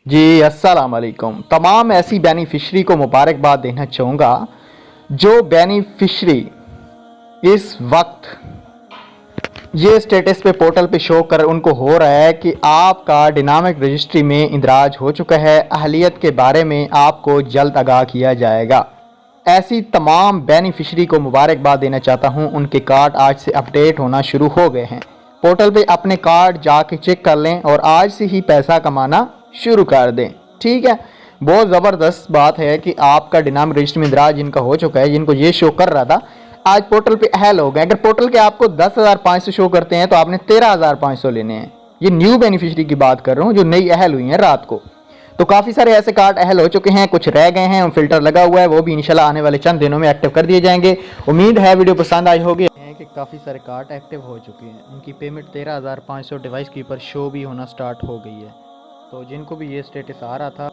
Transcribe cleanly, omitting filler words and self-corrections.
जी अस्सलाम वालेकुम। तमाम ऐसी बेनिफिशरी को मुबारकबाद देना चाहूँगा जो बेनिफिशरी इस वक्त ये स्टेटस पे पोर्टल पे शो कर उनको हो रहा है कि आपका डायनामिक रजिस्ट्री में इंदराज हो चुका है। अहलियत के बारे में आपको जल्द आगाह किया जाएगा। ऐसी तमाम बेनिफिशरी को मुबारकबाद देना चाहता हूँ। उनके कार्ड आज से अपडेट होना शुरू हो गए हैं। पोर्टल पे अपने कार्ड जाके चेक कर लें और आज से ही पैसा कमाना शुरू कर दें। ठीक है, बहुत ज़बरदस्त बात है कि आपका डायनामिक रजिस्टर में इंदराज जिनका हो चुका है, जिनको ये शो कर रहा था, आज पोर्टल पे अहल हो गए। अगर पोर्टल के आपको 10,500 शो करते हैं तो आपने 13,500 लेने हैं। ये न्यू बेनिफिशरी की बात कर रहा हूँ जो नई अहल हुई हैं रात को। तो काफ़ी सारे ऐसे कार्ड अहल हो चुके हैं, कुछ रह गए हैं, फिल्टर लगा हुआ है, वो भी इंशाल्लाह आने वाले चंद दिनों में एक्टिव कर दिए जाएंगे। उम्मीद है वीडियो पसंद आई होगी। कि काफ़ी सारे कार्ड एक्टिव हो चुके हैं, उनकी पेमेंट 13,500 डिवाइस के ऊपर शो भी होना स्टार्ट हो गई है। तो जिनको भी ये स्टेटस आ रहा था